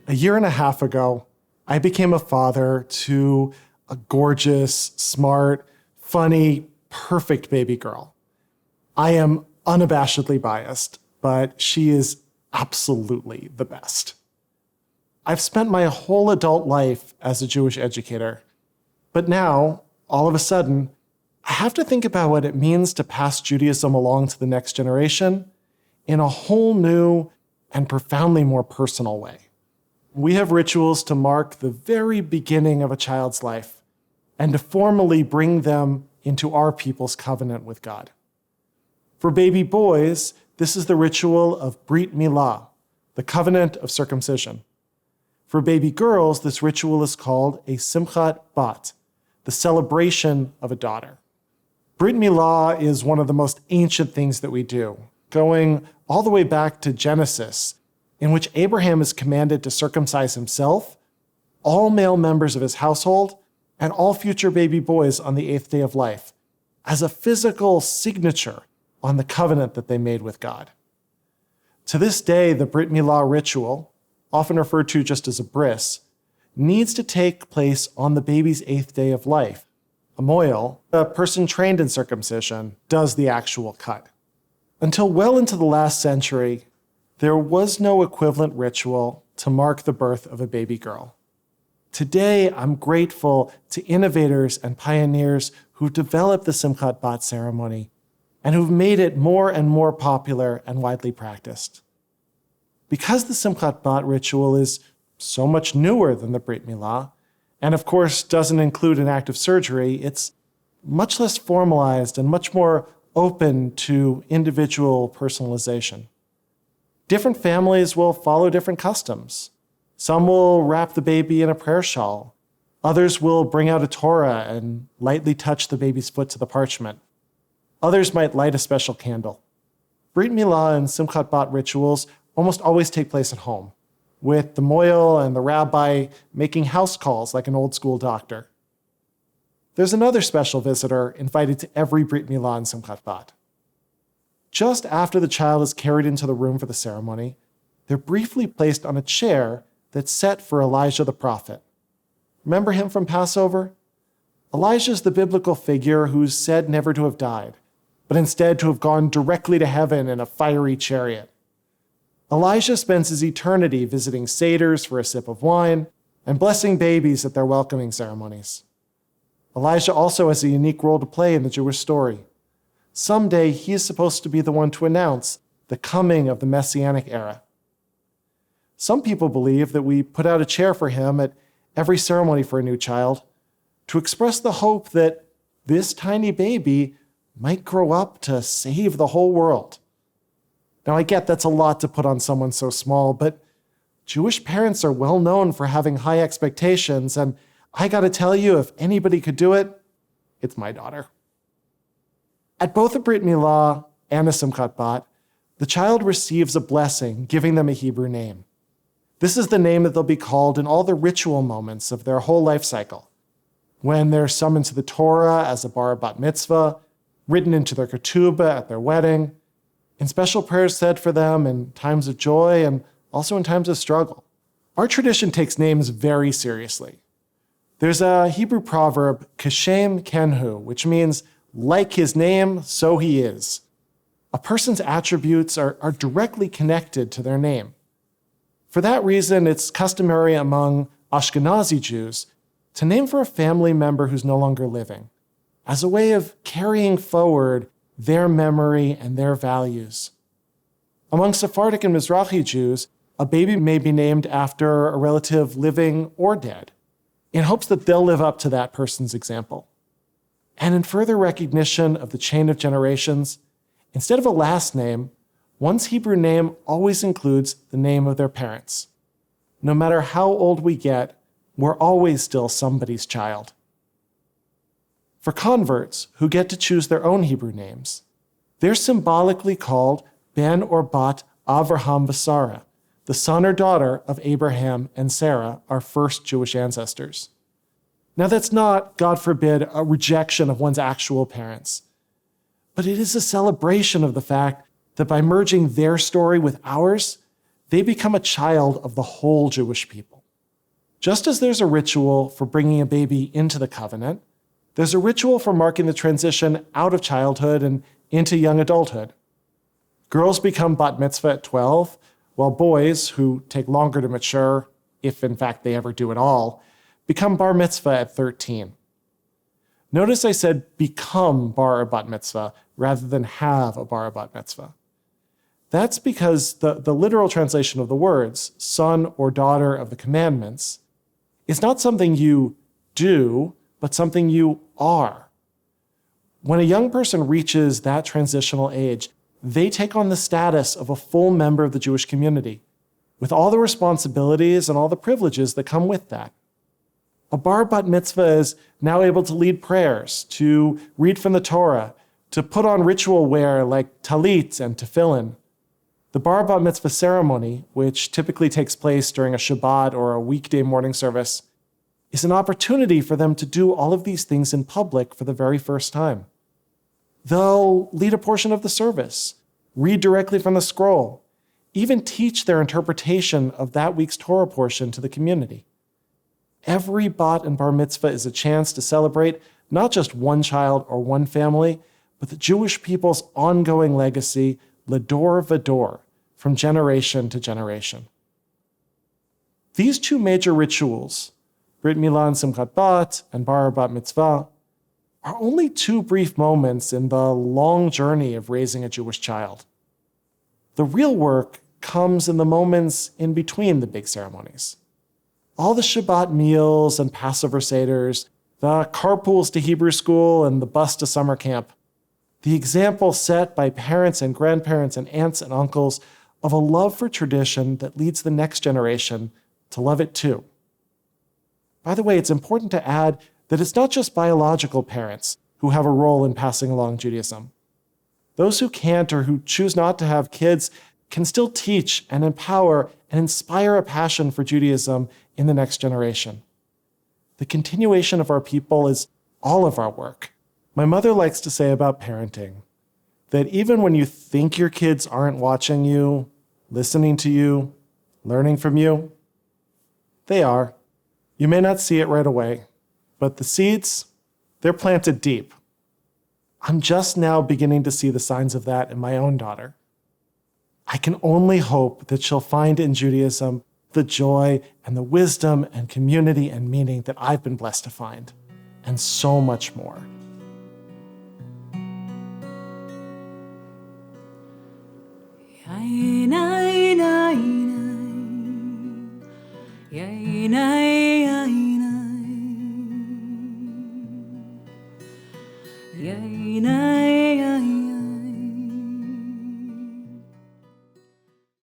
A year and a half ago, I became a father to a gorgeous, smart, funny, perfect baby girl. I am unabashedly biased, but she is absolutely the best. I've spent my whole adult life as a Jewish educator, but now, all of a sudden, I have to think about what it means to pass Judaism along to the next generation in a whole new and profoundly more personal way. We have rituals to mark the very beginning of a child's life and to formally bring them into our people's covenant with God. For baby boys, this is the ritual of Brit Milah, the covenant of circumcision. For baby girls, this ritual is called a Simchat Bat, the celebration of a daughter. Brit Milah is one of the most ancient things that we do, going all the way back to Genesis, in which Abraham is commanded to circumcise himself, all male members of his household, and all future baby boys on the 8th day of life, as a physical signature on the covenant that they made with God. To this day, the Brit Milah ritual, often referred to just as a bris, needs to take place on the baby's 8th day of life. A moil, a person trained in circumcision, does the actual cut. Until well into the last century, there was no equivalent ritual to mark the birth of a baby girl. Today, I'm grateful to innovators and pioneers who've developed the Simchat Bat ceremony and who've made it more and more popular and widely practiced. Because the Simchat Bat ritual is so much newer than the Brit Milah, and of course doesn't include an act of surgery, it's much less formalized and much more open to individual personalization. Different families will follow different customs. Some will wrap the baby in a prayer shawl. Others will bring out a Torah and lightly touch the baby's foot to the parchment. Others might light a special candle. Brit Milah and Simchat Bat rituals almost always take place at home, with the moil and the rabbi making house calls like an old school doctor. There's another special visitor invited to every Brit Milah and Simchat Bat. Just after the child is carried into the room for the ceremony, they're briefly placed on a chair that's set for Elijah the prophet. Remember him from Passover? Elijah's the biblical figure who's said never to have died, but instead to have gone directly to heaven in a fiery chariot. Elijah spends his eternity visiting satyrs for a sip of wine and blessing babies at their welcoming ceremonies. Elijah also has a unique role to play in the Jewish story. Someday, he is supposed to be the one to announce the coming of the Messianic era. Some people believe that we put out a chair for him at every ceremony for a new child to express the hope that this tiny baby might grow up to save the whole world. Now, I get that's a lot to put on someone so small, but Jewish parents are well known for having high expectations, and I gotta tell you, if anybody could do it, it's my daughter. At both a Brit Milah and a Simchat Bat, the child receives a blessing, giving them a Hebrew name. This is the name that they'll be called in all the ritual moments of their whole life cycle. When they're summoned to the Torah as a bar bat mitzvah, written into their ketubah at their wedding, in special prayers said for them in times of joy and also in times of struggle. Our tradition takes names very seriously. There's a Hebrew proverb, Kashem Kenhu, which means, like his name, so he is. A person's attributes are directly connected to their name. For that reason, it's customary among Ashkenazi Jews to name for a family member who's no longer living, as a way of carrying forward their memory and their values. Among Sephardic and Mizrahi Jews, a baby may be named after a relative living or dead, in hopes that they'll live up to that person's example. And in further recognition of the chain of generations, instead of a last name, one's Hebrew name always includes the name of their parents. No matter how old we get, we're always still somebody's child. For converts who get to choose their own Hebrew names, they're symbolically called Ben or Bat Avraham v'Sarah, the son or daughter of Abraham and Sarah, our first Jewish ancestors. Now, that's not, God forbid, a rejection of one's actual parents, but it is a celebration of the fact that by merging their story with ours, they become a child of the whole Jewish people. Just as there's a ritual for bringing a baby into the covenant, there's a ritual for marking the transition out of childhood and into young adulthood. Girls become bat mitzvah at 12, while boys, who take longer to mature, if in fact they ever do at all, become bar mitzvah at 13. Notice I said become bar or bat mitzvah rather than have a bar or bat mitzvah. That's because the literal translation of the words, son or daughter of the commandments, is not something you do, but something you are. When a young person reaches that transitional age, they take on the status of a full member of the Jewish community, with all the responsibilities and all the privileges that come with that. A bar bat mitzvah is now able to lead prayers, to read from the Torah, to put on ritual wear like talit and tefillin. The bar bat mitzvah ceremony, which typically takes place during a Shabbat or a weekday morning service, is an opportunity for them to do all of these things in public for the very first time. They'll lead a portion of the service, read directly from the scroll, even teach their interpretation of that week's Torah portion to the community. Every bat and bar mitzvah is a chance to celebrate not just one child or one family, but the Jewish people's ongoing legacy, Lador Vador, from generation to generation. These two major rituals, Brit Milah and Simchat Bat and Bar Bat Mitzvah, are only two brief moments in the long journey of raising a Jewish child. The real work comes in the moments in between the big ceremonies. All the Shabbat meals and Passover seders, the carpools to Hebrew school and the bus to summer camp, the example set by parents and grandparents and aunts and uncles of a love for tradition that leads the next generation to love it too. By the way, it's important to add that it's not just biological parents who have a role in passing along Judaism. Those who can't or who choose not to have kids can still teach and empower and inspire a passion for Judaism in the next generation. The continuation of our people is all of our work. My mother likes to say about parenting that even when you think your kids aren't watching you, listening to you, learning from you, they are. You may not see it right away, but the seeds, they're planted deep. I'm just now beginning to see the signs of that in my own daughter. I can only hope that she'll find in Judaism the joy and the wisdom and community and meaning that I've been blessed to find, and so much more. Yay,